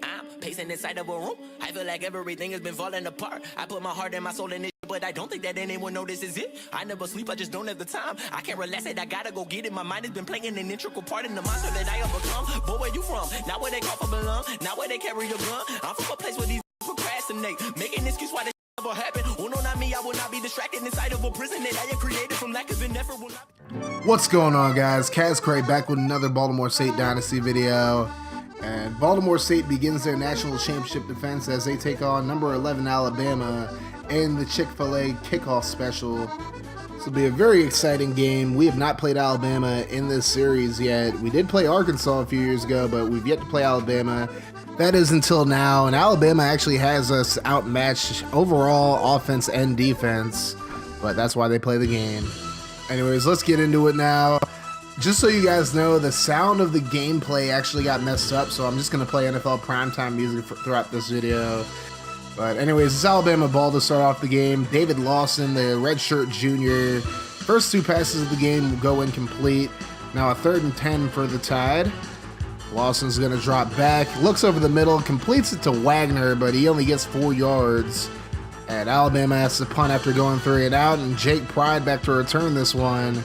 I'm pacing inside of a room. I feel like everything has been falling apart. I put my heart and my soul in it, but I don't think that anyone notices it. I never sleep, I just don't have the time. I can't relax it, I gotta go get it. My mind has been playing an integral part in the monster that I have become. But where you from? Not where they call for belong. Not where they carry the gun. I'm from a place where these procrastinate. Making an excuse why this never happened. Oh no, not me, I will not be distracted inside of a prison that I have created from lack of an effort. Will not... What's going on, guys? Kaz Cray back with another Baltimore State Dynasty video. And Baltimore State begins their national championship defense as they take on number 11 Alabama in the Chick-fil-A kickoff special. This will be a very exciting game. We have not played Alabama in this series yet. We did play Arkansas a few years ago, but we've yet to play Alabama. That is until now, and Alabama actually has us outmatched overall offense and defense, but that's why they play the game. Anyways, let's get into it now. Just so you guys know, the sound of the gameplay actually got messed up, so I'm just going to play NFL primetime music throughout this video. But anyways, it's Alabama ball to start off the game. David Lawson, the redshirt junior. First two passes of the game will go incomplete. Now a 3rd and 10 for the Tide. Lawson's going to drop back, looks over the middle, completes it to Wagner, but he only gets 4 yards. And Alabama has to punt after going 3 and out, and Jake Pride back to return this one.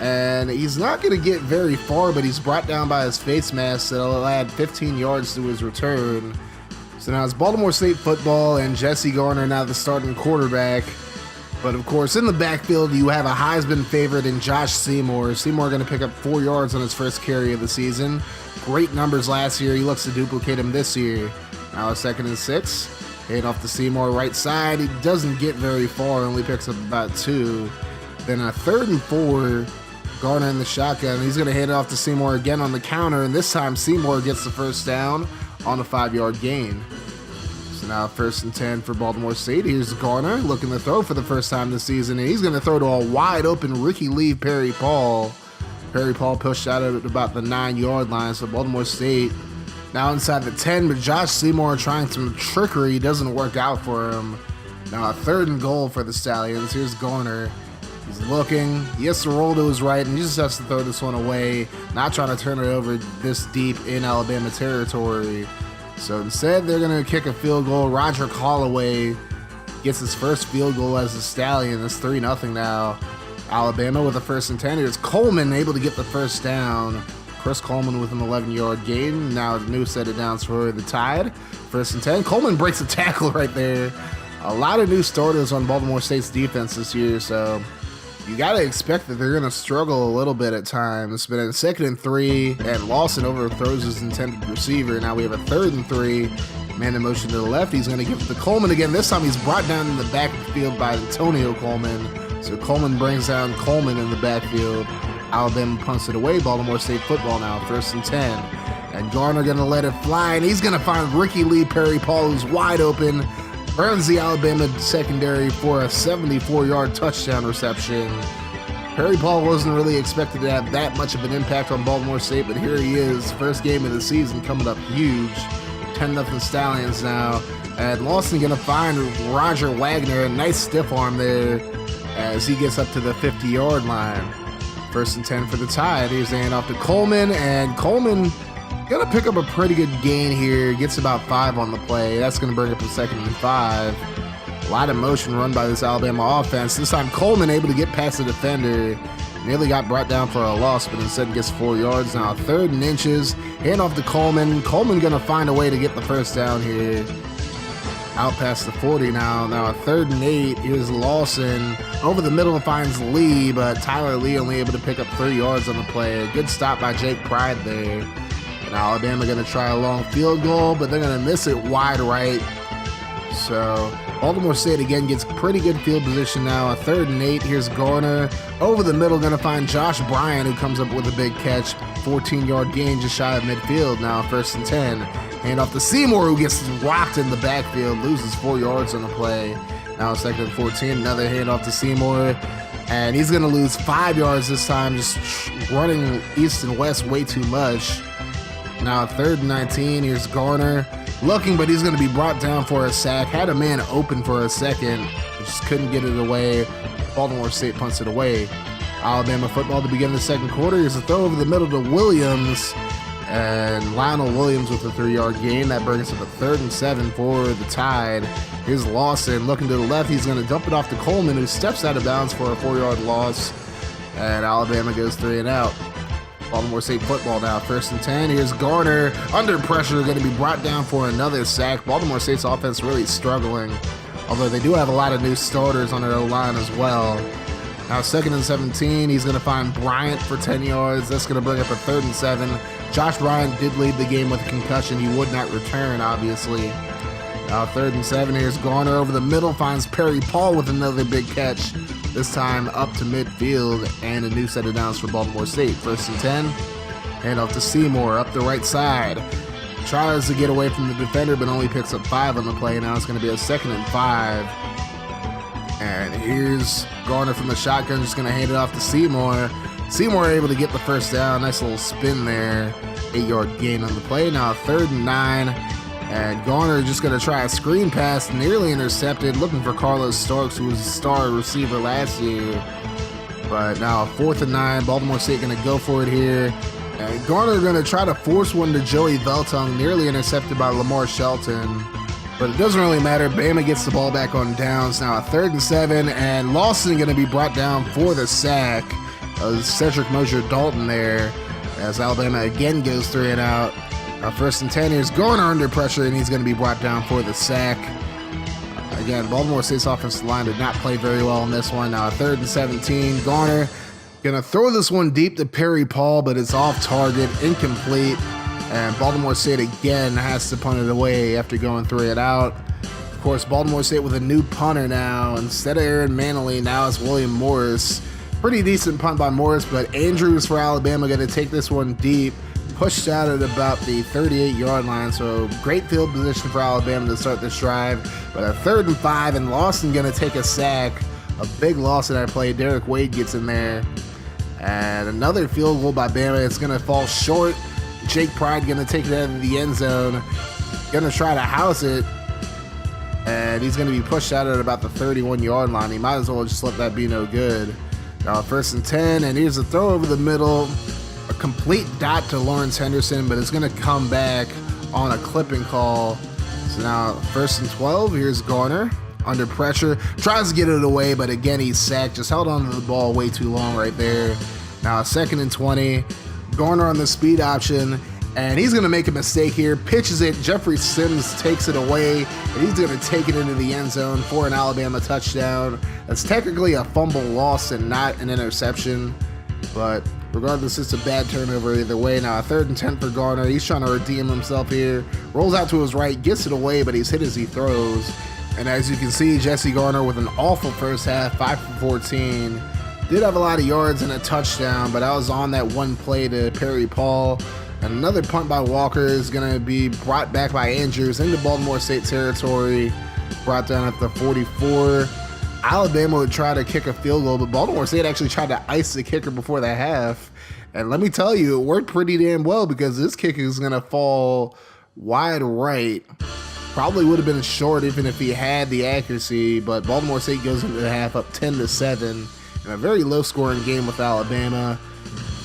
And he's not going to get very far, but he's brought down by his face mask. That'll add 15 yards to his return. So now it's Baltimore State football, and Jesse Garner now the starting quarterback. But of course, in the backfield, you have a Heisman favorite in Josh Seymour. Seymour going to pick up 4 yards on his first carry of the season. Great numbers last year. He looks to duplicate him this year. Now a 2nd and 6. Hand off to Seymour right side. He doesn't get very far, only picks up about 2. Then a 3rd and 4. Garner in the shotgun. He's going to hand it off to Seymour again on the counter, and this time Seymour gets the first down on a 5-yard gain. So now 1st and 10 for Baltimore State. Here's Garner looking to throw for the first time this season, and he's going to throw to a wide open rookie lead Perry Paul. Perry Paul pushed out at about the 9-yard line, so Baltimore State now inside the 10, but Josh Seymour trying some trickery. Doesn't work out for him. Now a 3rd and goal for the Stallions. Here's Garner. He's looking, he has to roll to his right, and he just has to throw this one away, not trying to turn it over this deep in Alabama territory. So instead, they're going to kick a field goal. Roger Callaway gets his first field goal as a Stallion. It's 3-0 now. Alabama with a 1st and 10. Here's Coleman able to get the first down. Chris Coleman with an 11-yard gain. Now a new set of downs for the Tide. 1st and 10. Coleman breaks a tackle right there. A lot of new starters on Baltimore State's defense this year, so you got to expect that they're going to struggle a little bit at times. But in 2nd and 3, and Lawson overthrows his intended receiver. Now we have a 3rd and 3. Man in motion to the left. He's going to give it to Coleman again. This time he's brought down in the backfield by Antonio Coleman. So Coleman brings down Coleman in the backfield. Alabama punts it away. Baltimore State football now, 1st and 10. And Garner going to let it fly, and he's going to find Ricky Lee Perry Paul, who's wide open. Burns the Alabama secondary for a 74-yard touchdown reception. Perry Paul wasn't really expected to have that much of an impact on Baltimore State, but here he is, first game of the season coming up huge. 10-0 Stallions now. And Lawson going to find Roger Wagner, a nice stiff arm there as he gets up to the 50-yard line. 1st and 10 for the Tide. Here's the handoff to Coleman, and Coleman gonna pick up a pretty good gain here. Gets about 5 on the play. That's gonna bring up a 2nd and 5. A lot of motion run by this Alabama offense. This time Coleman able to get past the defender. Nearly got brought down for a loss, but instead gets 4 yards. Now 3rd and inches. Hand off to Coleman. Coleman gonna find a way to get the first down here. Out past the 40 now. Now a 3rd and 8. Here's Lawson. Over the middle finds Lee, but Tyler Lee only able to pick up 3 yards on the play. A good stop by Jake Pride there. And Alabama going to try a long field goal, but they're going to miss it wide right. So Baltimore State again gets pretty good field position now. A 3rd and 8. Here's Garner. Over the middle, going to find Josh Bryant, who comes up with a big catch. 14-yard gain just shy of midfield now. 1st and 10. Hand off to Seymour, who gets rocked in the backfield. Loses 4 yards on the play. Now 2nd and 14. Another hand off to Seymour. And he's going to lose 5 yards this time, just running east and west way too much. Now 3rd and 19. Here's Garner looking, but he's going to be brought down for a sack. Had a man open for a second, just couldn't get it away. Baltimore State punts it away. Alabama football to begin the second quarter. Here's a throw over the middle to Williams. And Lionel Williams with a 3-yard gain. That brings us up to 3rd and 7 for the Tide. Here's Lawson looking to the left. He's going to dump it off to Coleman, who steps out of bounds for a 4-yard loss. And Alabama goes 3 and out. Baltimore State football now. 1st and 10. Here's Garner under pressure, going to be brought down for another sack. Baltimore State's offense really struggling, although they do have a lot of new starters on their O-line as well. Now 2nd and 17. He's going to find Bryant for 10 yards. That's going to bring up a 3rd and 7. Josh Bryant did lead the game with a concussion. He would not return, obviously. Now 3rd and 7. Here's Garner over the middle. Finds Perry Paul with another big catch. This time up to midfield, and a new set of downs for Baltimore State. 1st and 10, hand off to Seymour up the right side. Tries to get away from the defender, but only picks up 5 on the play. Now it's going to be a 2nd and 5. And here's Garner from the shotgun, just going to hand it off to Seymour. Seymour able to get the 1st down. Nice little spin there. 8-yard gain on the play. Now 3rd and 9. And Garner just going to try a screen pass, nearly intercepted, looking for Carlos Starks, who was a star receiver last year. But now 4th and 9, Baltimore State going to go for it here. And Garner going to try to force one to Joey Veltung, nearly intercepted by Lamar Shelton. But it doesn't really matter. Bama gets the ball back on downs. Now a 3rd and 7, and Lawson going to be brought down for the sack. Cedric Mosier-Dalton there, as Alabama again goes 3 and out. 1st and 10, here's Garner under pressure, and he's going to be brought down for the sack. Again, Baltimore State's offensive line did not play very well in this one. Now 3rd and 17, Garner going to throw this one deep to Perry Paul, but it's off target, incomplete. And Baltimore State again has to punt it away after going 3 and out. Of course, Baltimore State with a new punter now. Instead of Aaron Manley, now it's William Morris. Pretty decent punt by Morris, but Andrews for Alabama going to take this one deep. Pushed out at about the 38-yard line, so great field position for Alabama to start this drive. But a 3rd and 5, and Lawson going to take a sack. A big loss in that play. Derek Wade gets in there. And another field goal by Bama. It's going to fall short. Jake Pride going to take it out of the end zone. Going to try to house it. And he's going to be pushed out at about the 31-yard line. He might as well just let that be no good. Now 1st and 10, and here's a throw over the middle. A complete dot to Lawrence Henderson, but it's going to come back on a clipping call. So now 1st and 12, here's Garner under pressure. Tries to get it away, but again, he's sacked. Just held onto the ball way too long right there. Now 2nd and 20, Garner on the speed option, and he's going to make a mistake here. Pitches it. Jeffrey Sims takes it away, and he's going to take it into the end zone for an Alabama touchdown. That's technically a fumble loss and not an interception, but regardless, it's a bad turnover either way. Now a 3rd and 10 for Garner. He's trying to redeem himself here. Rolls out to his right, gets it away, but he's hit as he throws. And as you can see, Jesse Garner with an awful first half, 5 for 14. Did have a lot of yards and a touchdown, but I was on that one play to Perry Paul. And another punt by Walker is going to be brought back by Andrews into Baltimore State territory. Brought down at the 44. Alabama would try to kick a field goal, but Baltimore State actually tried to ice the kicker before the half. And let me tell you, it worked pretty damn well, because this kick is going to fall wide right. Probably would have been short even if he had the accuracy, but Baltimore State goes into the half up 10-7 in a very low-scoring game with Alabama.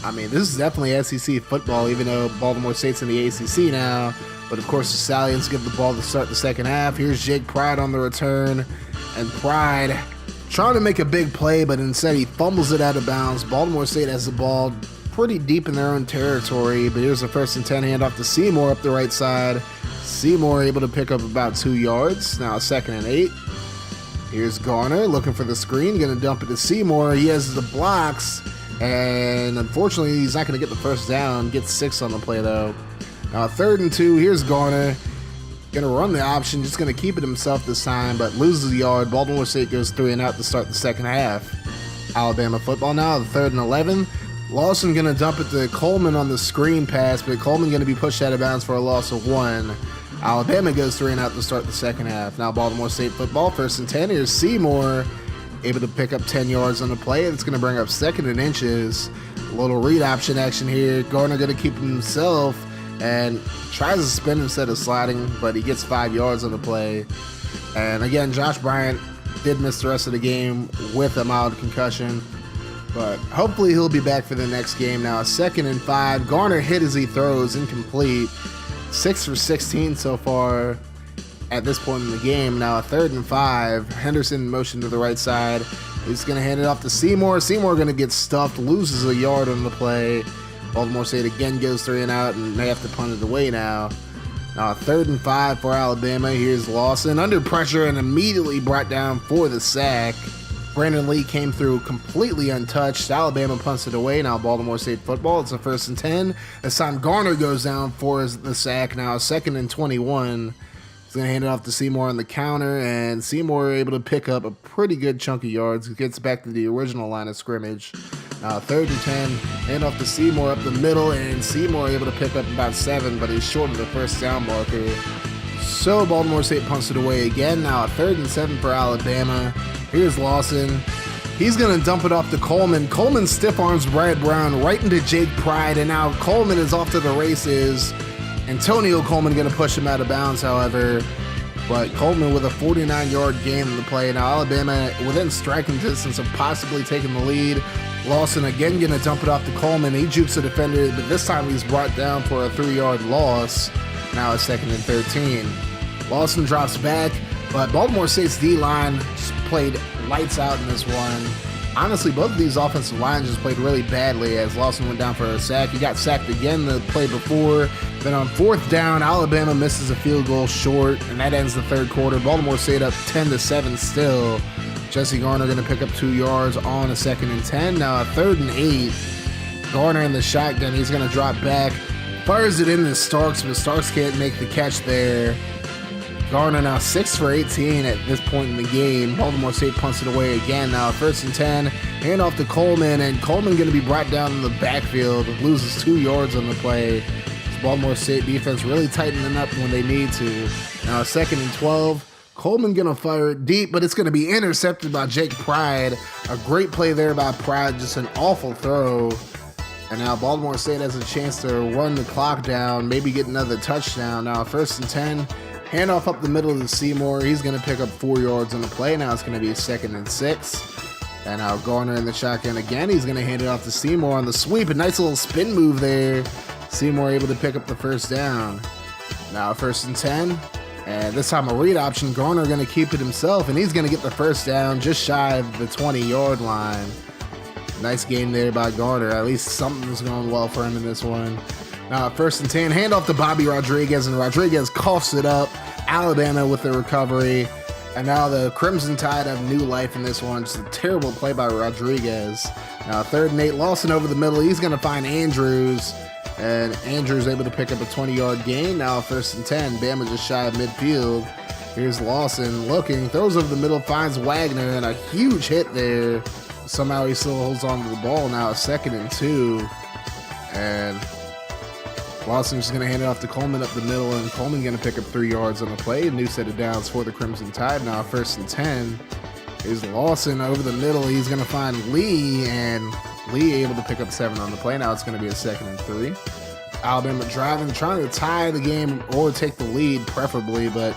I mean, this is definitely SEC football, even though Baltimore State's in the ACC now. But, of course, the Stallions give the ball to start the second half. Here's Jake Pride on the return. And Pride trying to make a big play, but instead he fumbles it out of bounds. Baltimore State has the ball pretty deep in their own territory, but here's a 1st and 10 handoff to Seymour up the right side. Seymour able to pick up about 2 yards. Now 2nd and 8. Here's Garner looking for the screen, going to dump it to Seymour. He has the blocks, and unfortunately he's not going to get the 1st down. Gets 6 on the play though. Now 3rd and 2. Here's Garner. Going to run the option, just going to keep it himself this time, but loses a yard. Baltimore State goes 3 and out to start the second half. Alabama football now, the 3rd and 11. Lawson going to dump it to Coleman on the screen pass, but Coleman going to be pushed out of bounds for a loss of 1. Alabama goes 3 and out to start the second half. Now Baltimore State football, 1st and 10. Here's Seymour able to pick up 10 yards on the play. It's going to bring up 2nd and inches. A little read option action here. Garner going to keep himself and tries to spin instead of sliding, but he gets 5 yards on the play. And again, Josh Bryant did miss the rest of the game with a mild concussion. But hopefully he'll be back for the next game. Now, 2nd and 5. Garner hit as he throws, incomplete. 6 for 16 so far at this point in the game. Now, 3rd and 5. Henderson in motion to the right side. He's going to hand it off to Seymour. Seymour going to get stuffed, loses a yard on the play. Baltimore State again goes 3 and out, and they have to punt it away now. Now, 3rd and 5 for Alabama. Here's Lawson under pressure and immediately brought down for the sack. Brandon Lee came through completely untouched. Alabama punts it away. Now Baltimore State football. It's a 1st and 10. This time Garner goes down for the sack. Now 2nd and 21. He's going to hand it off to Seymour on the counter, and Seymour able to pick up a pretty good chunk of yards. He gets back to the original line of scrimmage. Now 3rd and 10. Hand off to Seymour up the middle, and Seymour able to pick up about 7, but he's short of the first down marker. So Baltimore State punts it away again. Now 3rd and 7 for Alabama. Here's Lawson. He's going to dump it off to Coleman. Coleman stiff arms Brad Brown right into Jake Pride, and now Coleman is off to the races. Antonio Coleman going to push him out of bounds, however. But Coleman with a 49-yard gain in the play. Now Alabama within striking distance of possibly taking the lead. Lawson again going to dump it off to Coleman. He jukes the defender, but this time he's brought down for a 3-yard loss. Now it's 2nd and 13. Lawson drops back, but Baltimore State's D-line played lights out in this one. Honestly, both of these offensive lines just played really badly as Lawson went down for a sack. He got sacked again the play before. Then on 4th down, Alabama misses a field goal short, and that ends the 3rd quarter. Baltimore State up 10-7 still. Jesse Garner going to pick up 2 yards on a 2nd and 10. Now a 3rd and 8. Garner in the shotgun. He's going to drop back. Fires it into Starks, but Starks can't make the catch there. Garner now 6 for 18 at this point in the game. Baltimore State punts it away again. Now 1st and 10. Hand off to Coleman, and Coleman going to be brought down in the backfield. Loses 2 yards on the play. Baltimore State defense really tightening up when they need to. Now 2nd and 12. Coleman going to fire it deep, but it's going to be intercepted by Jake Pride. A great play there by Pride. Just an awful throw. And now Baltimore State has a chance to run the clock down, maybe get another touchdown. Now 1st and 10. Handoff up the middle to Seymour. He's going to pick up 4 yards on the play. Now it's going to be 2nd and 6. And now Garner in the shotgun again. He's going to hand it off to Seymour on the sweep. A nice little spin move there. Seymour able to pick up the 1st down. Now 1st and 10. And this time a read option. Garner going to keep it himself. And he's going to get the 1st down just shy of the 20-yard line. Nice game there by Garner. At least something's going well for him in this one. Now 1st and 10, hand off to Bobby Rodriguez, and Rodriguez coughs it up. Alabama with the recovery. And now the Crimson Tide have new life in this one. Just a terrible play by Rodriguez. Now 3rd and 8, Lawson over the middle. He's going to find Andrews. And Andrews able to pick up a 20-yard gain. Now 1st and 10, Bama just shy of midfield. Here's Lawson looking, throws over the middle, finds Wagner, and a huge hit there. Somehow he still holds on to the ball. Now 2nd and 2. And Lawson's just going to hand it off to Coleman up the middle, and Coleman going to pick up 3 yards on the play. A new set of downs for the Crimson Tide. Now 1st and 10. Here's Lawson over the middle. He's going to find Lee, and Lee able to pick up 7 on the play. Now it's going to be a 2nd and 3. Alabama driving, trying to tie the game or take the lead preferably, but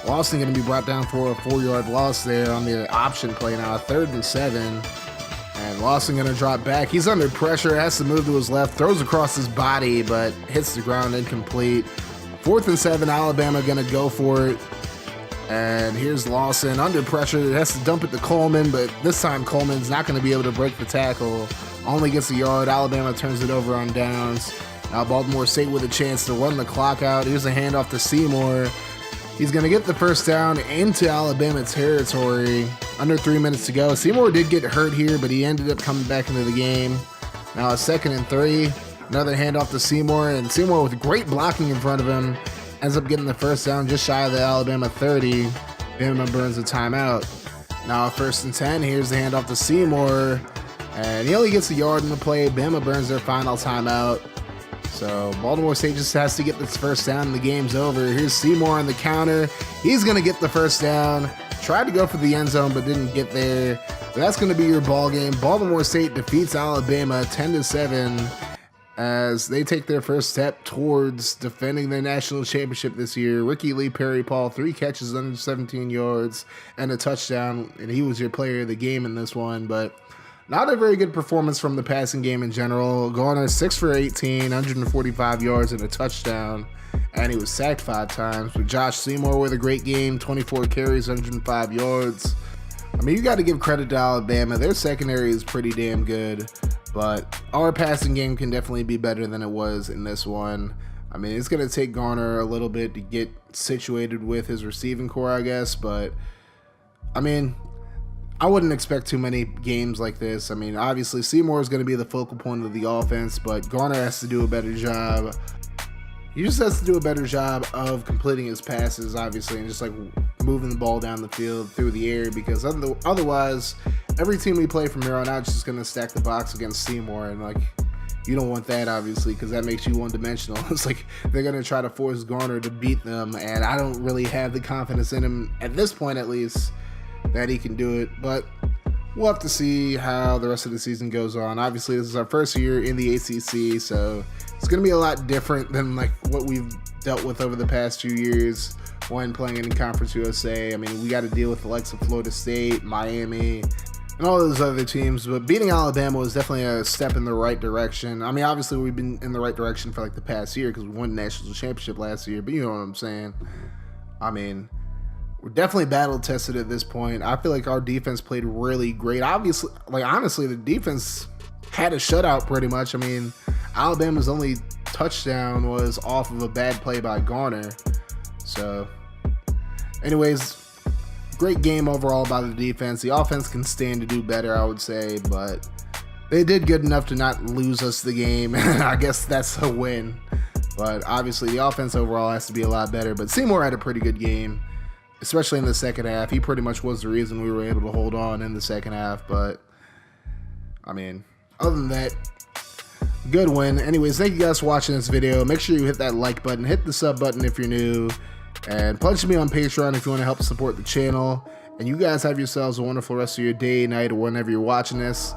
Lawson going to be brought down for a 4-yard loss there on the option play. Now 3rd and 7. And Lawson going to drop back. He's under pressure, has to move to his left, throws across his body, but hits the ground incomplete. 4th and 7, Alabama going to go for it. And here's Lawson under pressure, has to dump it to Coleman, but this time Coleman's not going to be able to break the tackle. Only gets a yard. Alabama turns it over on downs. Now Baltimore State with a chance to run the clock out. Here's a handoff to Seymour. He's going to get the 1st down into Alabama territory. Under 3 minutes to go. Seymour did get hurt here, but he ended up coming back into the game. Now a 2nd and 3. Another handoff to Seymour, and Seymour with great blocking in front of him ends up getting the 1st down just shy of the Alabama 30. Bama burns a timeout. Now 1st and 10. Here's the handoff to Seymour, and he only gets a yard in the play. Bama burns their final timeout. So Baltimore State just has to get this 1st down and the game's over. Here's Seymour on the counter. He's going to get the 1st down. Tried to go for the end zone, but didn't get there. But that's going to be your ball game. Baltimore State defeats Alabama 10-7 as they take their first step towards defending their national championship this year. Ricky Lee Perry Paul, 3 catches under 17 yards and a touchdown, and he was your player of the game in this one. But Not a very good performance from the passing game in general. Garner 6 for 18, 145 yards and a touchdown, and he was sacked 5 times. But Josh Seymour with a great game, 24 carries, 105 yards. I mean, you got to give credit to Alabama. Their secondary is pretty damn good, but our passing game can definitely be better than it was in this one. I mean, it's going to take Garner a little bit to get situated with his receiving core, I guess, but I mean, I wouldn't expect too many games like this. I mean, obviously, Seymour is going to be the focal point of the offense, but Garner has to do a better job. He just has to do a better job of completing his passes, obviously, and just like moving the ball down the field through the air, because otherwise, every team we play from here on out is just going to stack the box against Seymour, and like, you don't want that, obviously, because that makes you one-dimensional. It's like they're going to try to force Garner to beat them, and I don't really have the confidence in him, at this point at least, that he can do it. But we'll have to see how the rest of the season goes on. Obviously, this is our first year in the ACC, so it's going to be a lot different than like what we've dealt with over the past few years when playing in Conference USA. I mean, we got to deal with the likes of Florida State, Miami, and all those other teams, but beating Alabama was definitely a step in the right direction. I mean, obviously, we've been in the right direction for like the past year because we won the national championship last year, but you know what I'm saying. I mean, we're definitely battle tested at this point. I feel like our defense played really great. Obviously, like honestly, the defense had a shutout pretty much. I mean, Alabama's only touchdown was off of a bad play by Garner. So, anyways, great game overall by the defense. The offense can stand to do better, I would say, but they did good enough to not lose us the game. I guess that's a win. But obviously, the offense overall has to be a lot better. But Seymour had a pretty good game, especially in the second half. He pretty much was the reason we were able to hold on in the second half. But, I mean, other than that, good win. Anyways, thank you guys for watching this video. Make sure you hit that like button, hit the sub button if you're new, and pledge to me on Patreon if you want to help support the channel. And you guys have yourselves a wonderful rest of your day, night, or whenever you're watching this.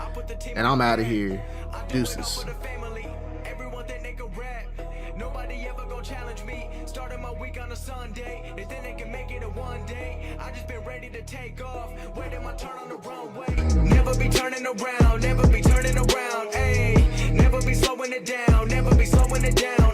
And I'm out of here. Deuces. Nobody ever gonna challenge me. Starting my week on a Sunday, and then they can make it a one day. I just been ready to take off, waiting my turn on the runway. Never be turning around, never be turning around, ayy. Never be slowing it down, never be slowing it down.